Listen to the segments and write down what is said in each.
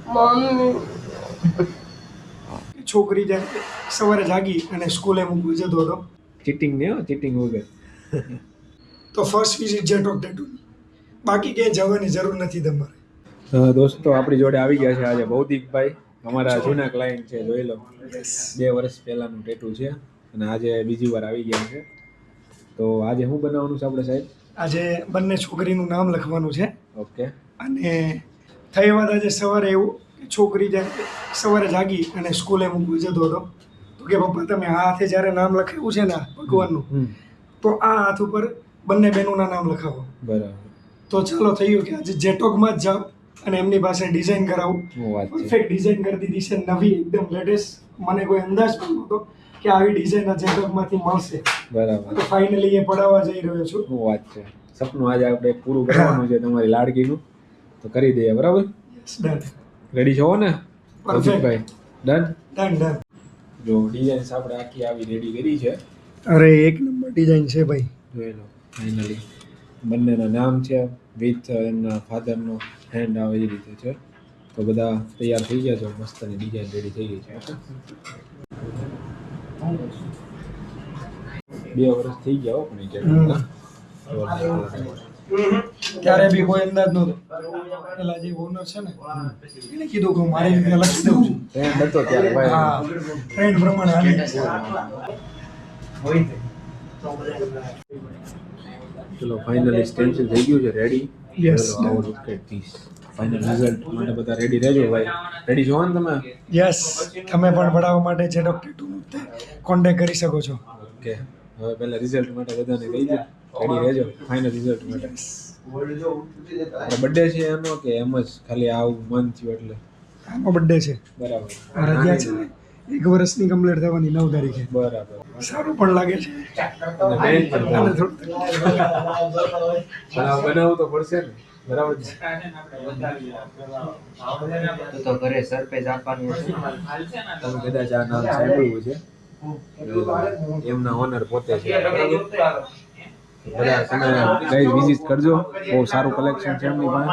Mummy છોકરી જ્યારે સવારે જાગી અને સ્કૂલે મૂકવા જતો હતો ચીટિંગ ને ચીટિંગ વગર. તો ફર્સ્ટ વિઝિટ જેટ ઓફ ટેટુની. બાકી ક્યાંય જવાની જરૂર નથી તમારે. દોસ્તો આપણી જોડે આવી ગયા છે આજે ભૌતિકભાઈ, અમારા જૂના ક્લાયન્ટ છે, જોઈ લો. 2 વર્ષ પહેલાનું ટેટુ છે અને આજે બીજી વાર આવી ગયા છે. તો આજે શું બનાવવાનું છે આપણે સાહેબ? આજે બંને છોકરીનું નામ લખવાનું છે. ઓકે. અને થઈ વાત આજે સવારે એવું કે છોકરી જ્યારે સવારે જાગી અને સ્કૂલે મૂકવા જતો હતો તો કે પપ્પા તમે આ હાથે જ્યારે નામ લખાવ્યું છે ને ભગવાનનું, તો આ હાથ ઉપર બંને બહેનોના નામ લખાવો. બરાબર. તો ચાલો થઈ ગયું કે આજે જેટોકમાં જ જાઓ અને એમની પાસે ડિઝાઇન કરાવું. પરફેક્ટ ડિઝાઇન કરી દીધી છે, નવી એકદમ લેટેસ્ટ. મને કોઈ અંદાજ પણ નહોતો કે આવી ડિઝાઇન આ જેટોકમાંથી મળશે. બરાબર. તો ફાઇનલી એ પડાવવા જઈ રહ્યો છું. શું વાત છે. સપનું આજે આપણે પૂરું કરવાનું છે તમારી લાડકીનું, તો કરી દઈએ. બરાબર. ડન. રેડી છો ને પરફેક્ટ. ડન. Done done. જો ડિઝાઇન્સ આપણે આખી આવી રેડી કરી છે. અરે એક નંબર ડિઝાઇન છે ભાઈ. જોઈ લો. ફાઇનલી બંનેના નામ છે વિથ એમના ફાધરનો હેન્ડ આવે એ રીતે છે. તો બધા તૈયાર થઈ ગયા છે, મસ્તની ડિઝાઇન રેડી થઈ ગઈ છે. 2 વર્ષ થઈ ગયા હો પણ ત્યારે બી કોઈ અંદાજ નહોતો. પેલા જે ઓનર છે ને એને કીધું કે મારી રીતે લખી દઉં છું. ટ્રેન્ડ હતો ત્યારે ભાઈ. હા, ટ્રેન્ડ પ્રમાણે હાલી. ચલો ફાઇનલી સ્ટેન્સિલ થઈ ગયું છે રેડી. Yes. આવો look at this. Final result માટે બધા રેડી રહેજો ભાઈ. રેડી છો ને તમે? યસ, તમે પણ પડાવવા માટે જેટોક ટેટુનો કોન્ટેક્ટ કરી શકો છો. ઓકે. હવે પહેલા રિઝલ્ટ માટે બધાને કહી દે, રેડી રહેજો ફાઇનલ રિઝલ્ટ માટે. આપણો બર્થડે છે એનો કે એમ જ ખાલી આવું મન થયું એટલે? આનો બર્થડે છે. બરાબર. આ રજા છે ને 1 વર્ષની કમ્પ્લીટ થવાની 9 તારીખે. બરાબર. સારું પણ લાગે છે. અને બેન પણ અને થોડું બનાવવું તો પડશે ને. બરાબર છે. તો ઘરે સરપ્રાઈઝ આપવાનું છે. તમે કદાચ આ નામ સાંભળ્યું છે, એમના ઓનર પોતે છે. બધા તમે ગાઈઝ વિઝિટ કરજો, બહુ સારું કલેક્શન છે એમની પાસે.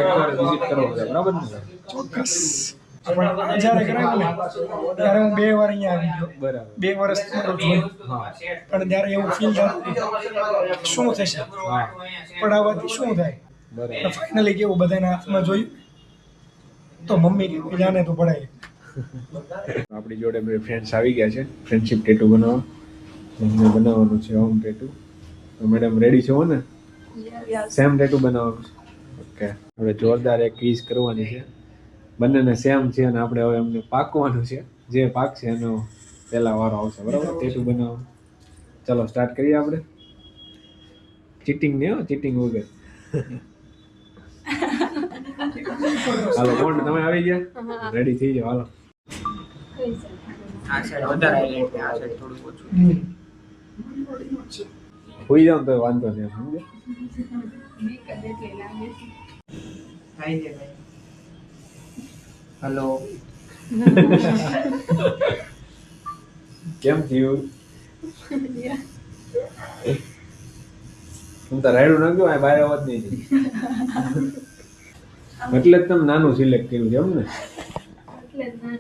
એકવાર વિઝિટ કરો બધા. બરાબર ને? ચોક્કસ. આપણે જ્યારે કરાવ્યું ને ત્યારે હું 2 વાર અહીંયા આવી ગયો. બરાબર. 2 વર્ષ તો જોયું. હા. પણ ત્યારે એવું ફીલ થતું શું થશે, હા. પડાવવાથી શું થાય. બરાબર. ફાઇનલી કેવું બધાના હાથમાં જોયું તો મમ્મી કે જાને તું પડાય. આપણી જોડે બે ફ્રેન્ડ્સ આવી ગયા છે ફ્રેન્ડશિપ ટેટુ બનાવવા. એમને બનાવવાનું છે હોમ ટેટુ. તો મેડમ રેડી છો ને? સેમ ટેટુ બનાવવાનું છે. ઓકે. હવે જોરદાર એક ક્વિઝ કરવાની છે. બંનેને સેમ છે અને આપણે હવે એમને પાકવાનું છે. જે પાકશે એનો પહેલા વારો આવશે. બરાબર? ટેટુ બનાવવા. ચલો સ્ટાર્ટ કરીએ આપણે. ચીટિંગ ને ચીટિંગ વગર. હાલો કોણ તમે આવી ગયા? રેડી થઈ જાઓ હાલો. આ સાઈડ વધારે હાઈલાઈટ છે, આ સાઈડ થોડું ઓછું. હોઈ જાવ તો વાંધો નહીં. સમજે? થાય છે ભાઈ. હેલો. કેમ થયું? હું તો રાયડું નાખ્યો આ બારે અવાજ નહીં છે. એટલે જ તમે નાનું સિલેક્ટ કર્યું છે એમ ને?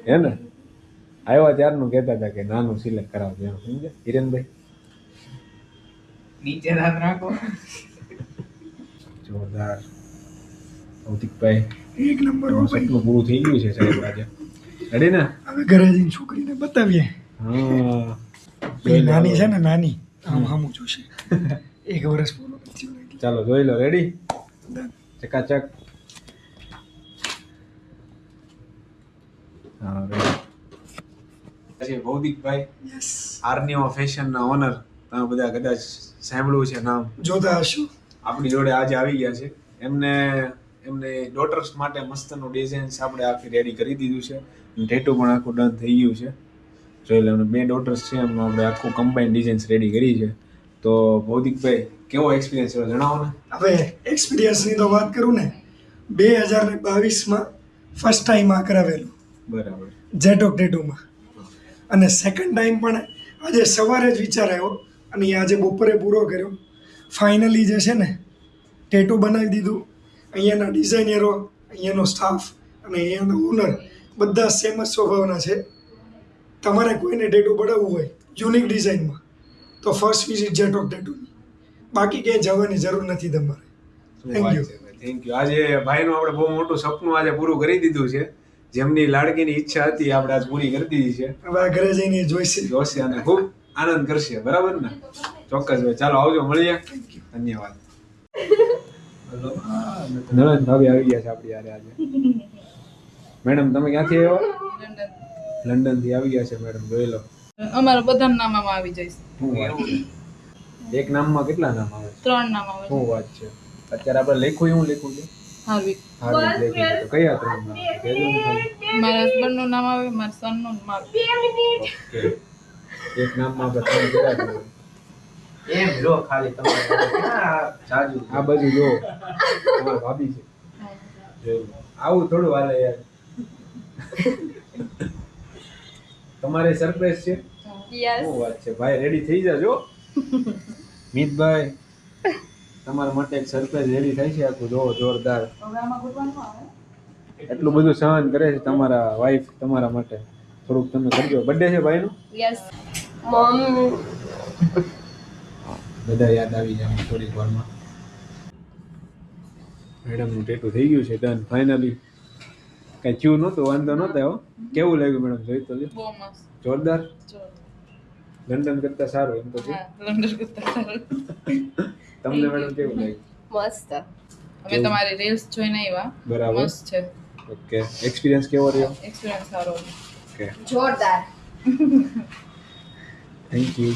હે ને? આવ્યા ત્યારનું કહેતા હતા કે નાનું સિલેક્ટ કરાવજો એમ. સમજે હિરેનભાઈ? નીચે હાથ રાખો. જોરદાર. ભૌતિકભાઈ એક નંબર હો ભાઈ. સપનું પૂરું થઈ ગયું છે સાહેબ આજે. રેડી ને? હવે ઘરે જઈને છોકરીને બતાવીએ. હા. પેલી નાની છે ને નાની આમ આમું જોશે. 1 વર્ષ પૂરો થયું. ચાલો જોઈ લો. રેડી? ચકાચક. હા રેડી. ભૌતિકભાઈ યસ. આર્નિયો ફેશનના ઓનર. તમે બધા કદાચ સાંભળ્યું છે નામ. જોતા હશું. આપણી જોડે આજે આવી ગયા છે. એમને ડોટર્સ માટે મસ્તનું ડિઝાઇન્સ આપણે આખી રેડી કરી દીધું છે. ટેટુ પણ આખું ડન થઈ ગયું છે. જોઈ લો. 2 ડોટર્સ છે એમનું આપણે આખું કમ્બાઇન ડિઝાઇન્સ રેડી કરી છે. તો ભૌતિકભાઈ કેવો એક્સપિરિયન્સ રહ્યો જણાવો ને. હવે એક્સપિરિયન્સની તો વાત કરું ને 2022માં ફર્સ્ટ ટાઈમ આ કરાવેલું. બરાબર. જેટોક ટેટુમાં. અને સેકન્ડ ટાઈમ પણ આજે સવારે જ વિચાર આવ્યો અને આજે બપોરે પૂરો કર્યો. ફાઇનલી જે છે ને ટેટુ બનાવી દીધું. અહીંયાના ડિઝાઇનરો, અહીંયાનો સ્ટાફ અને અહીંયાના ઓનર બધા સેમ જ સ્વભાવના છે. તમારે કોઈને ટેટુ પડાવવું હોય યુનિક ડિઝાઇનમાં તો ફર્સ્ટ વિઝિટ જેટોક ટેટુની. બાકી ક્યાંય જવાની જરૂર નથી તમારે. Thank you. Thank you. આજે ભાઈનું આપણે બહુ મોટું સપનું આજે પૂરું કરી દીધું છે. જેમની લાડકીની ઈચ્છા હતી આપણે આજ પૂરી કરી દીધી છે. હવે આ ઘરે જઈને જોઈશે. જોશે અને ખૂબ આનંદ કરશે. બરાબર ને? ચોક્કસ ભાઈ. ચાલો આવજો, મળીએ. ધન્યવાદ. નળન ભાભી આવી ગયા છે આપણી યારે આજે. મેડમ તમે ક્યાંથી આવ્યા? લંડન થી આવી ગયા છે મેડમ. જોઈ લો. અમારા બધા નામમાં આવી જઈશ. શું વાત છે? એક નામમાં કેટલા નામ આવે? 3 નામ આવે. શું વાત છે? અત્યારે આપણે લખ્યું એવું લખ્યું છે. હાર્વિક. હાર્દિક લખ્યું છે. તો કયા 3 નામ? કહેજો ને ખાલી. મારા હસબન્ડ નું નામ આવે, મારા સન નું મારું. ઓકે. એક નામમાં આપણે 3 કેટલા થાય? એમ લો ખાલી તમારે ક્યાં જાજુ આ બાજુ જો. તમારા ભાભી છે. જોઈ લો. આવું થોડું હાલે યાર. તમારે સરપ્રાઈઝ છે? યસ. શું વાત છે? ભાઈ રેડી થઈ જાજો. મિતભાઈ તમારા માટે એક સરપ્રાઈઝ રેડી થાય છે આખું. જો જોરદાર. હવે આમાં ગોતવાનું આવે. એટલું બધું સહન કરે છે તમારા વાઈફ તમારા માટે. થોડુંક તમે કરજો. બર્થડે છે ભાઈનો? યસ. બધા યાદ આવી જાય થોડીક વારમાં. મેડમનું ટેટુ થઈ ગયું છે ડન ફાઇનલી. કઈ થયું નહોતું, વાંધો નહોતો આવ્યો. કેવું લાગ્યું મેડમ? જોઈ તો લ્યો. બહુ મસ્ત. જોરદાર. જો. લંડન કરતા સારું એમ તો છે. હા, લંડન કરતા સારું. તમને મેડમ કેવું લાગ્યું? મસ્ત. અમે તમારી રીલ્સ જોઈને આવ્યા. બરાબર. મસ્ત છે. ઓકે. એક્સપિરિયન્સ કેવો રહ્યો? એક્સપિરિયન્સ સારો. ઓકે. જોરદાર. Thank you.